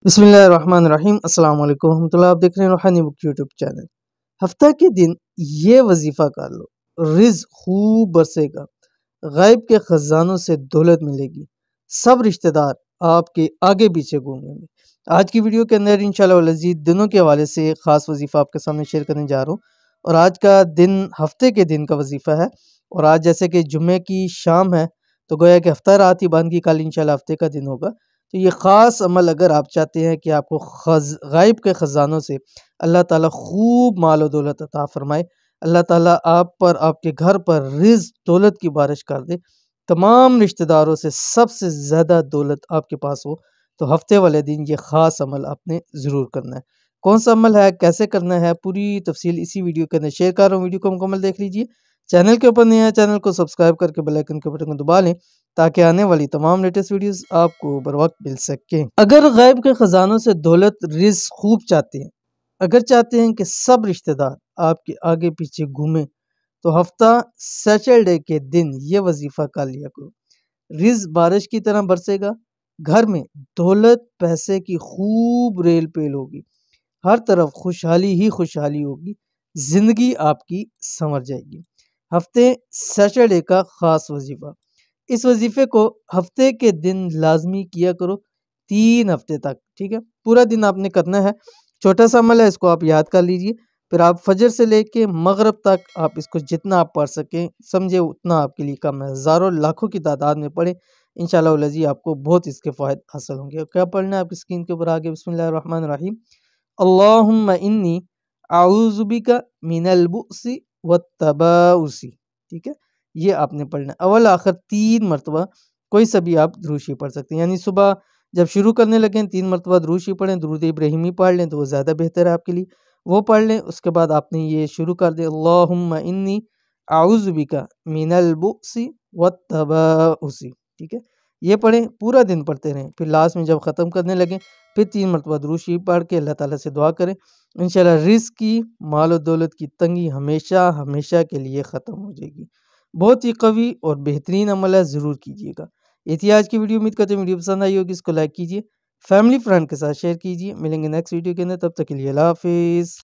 बिस्मिल्लाहिर्रहमानिर्रहीम अस्सलाम वालेकुम रहमतुल्लाह। आप देख रहे हैं रूहानी बुक यूट्यूब चैनल। हफ्ता के दिन ये वजीफ़ा कर लो, रिज़्क खूब बरसेगा, गैब के खजानों से दौलत मिलेगी, सब रिश्तेदार आपके आगे पीछे घूमेंगे। आज की वीडियो के अंदर इंशाअल्लाह वल अज़ीज़ दिनों के हवाले से ख़ास वजीफ़ा आपके सामने शेयर करने जा रहा हूँ। और आज का दिन हफ्ते के दिन का वजीफ़ा है। और आज जैसे कि जुम्मे की शाम है, तो गोया कि हफ्ता रात ही बन गई, कल इंशाअल्लाह हफ्ते का दिन होगा। तो ये ख़ास अमल अगर आप चाहते हैं कि आपको गैब के ख़ज़ानों से अल्लाह ताला खूब माल और दौलत अता फ़रमाए, अल्लाह ताला आप पर, आपके घर पर रिज़्क दौलत की बारिश कर दे, तमाम रिश्तेदारों से सबसे ज़्यादा दौलत आपके पास हो, तो हफ्ते वाले दिन ये ख़ास अमल आपने ज़रूर करना है। कौन सा अमल है, कैसे करना है, पूरी तफ़सील इसी वीडियो के अंदर शेयर कर रहा हूँ। वीडियो को मुकम्मल देख लीजिए। चैनल के ऊपर नए हैं, चैनल को सब्सक्राइब करके बेल आइकन के बटन को दबा लें, ताकि आने वाली तमाम लेटेस्ट वीडियोस आपको बर वक्त मिल सके। अगर गैब के खजानों से दौलत रिज़्क खूब चाहते हैं, अगर चाहते हैं कि सब रिश्तेदार आपके आगे पीछे घूमें, तो हफ्ता सैटरडे के दिन ये वजीफा कर लिया करो। रिज़्क बारिश की तरह बरसेगा, घर में दौलत पैसे की खूब रेल पेल होगी, हर तरफ खुशहाली ही खुशहाली होगी, जिंदगी आपकी संवर जाएगी। हफ्ते सैटरडे का खास वजीफा, इस वजीफे को हफ्ते के दिन लाजमी किया करो, 3 हफ्ते तक। ठीक है, पूरा दिन आपने करना है। छोटा सा अमल है, इसको आप याद कर लीजिए। फिर आप फजर से लेके मगरिब तक आप इसको जितना आप पढ़ सकें, समझे उतना आपके लिए कम है। हज़ारों लाखों की तादाद में पढ़ें, इंशाअल्लाह वल अज़ीज़ आपको बहुत इसके फ़ायदे हासिल होंगे। क्या पढ़ना है आपकी स्क्रीन के ऊपर आगे, बिस्मिल्लाहिर्रहमानिर्रहीम, अल्लाहुम्मा इन्नी अऊज़ु बिका मिनल बुअसी वत्तबाउसी। ठीक है, ये आपने पढ़ना है। अव्वल आखिर 3 मरतबा कोई सा भी आप दुरूद शरीफ पढ़ सकते हैं। यानी सुबह जब शुरू करने लगें 3 मरतबा दुरूद शरीफ पढ़ें, दुरूद इब्राहिमी पढ़ लें तो वो ज़्यादा बेहतर है आपके लिए, वो पढ़ लें। उसके बाद आपने ये शुरू कर दें, अल्लाहुम्मा इन्नी अऊज़ु बिका मिनल बुअसी वत्तबाउसी। ठीक है, ये पढ़ें, पूरा दिन पढ़ते रहें। फिर लास्ट में जब ख़त्म करने लगें, फिर 3 मरतबा दुरूद शरीफ पढ़ के अल्लाह ताला से दुआ करें। इंशाअल्लाह रिज़्क की, माल और दौलत की तंगी हमेशा हमेशा के लिए ख़त्म हो जाएगी। बहुत ही कवी और बेहतरीन अमल है, ज़रूर कीजिएगा। ये थी आज की वीडियो। उम्मीद करते हैं वीडियो पसंद आई होगी। इसको लाइक कीजिए, फैमिली फ्रेंड के साथ शेयर कीजिए। मिलेंगे नेक्स्ट वीडियो के अंदर, तब तक के लिए अल्लाह हाफ़िज़।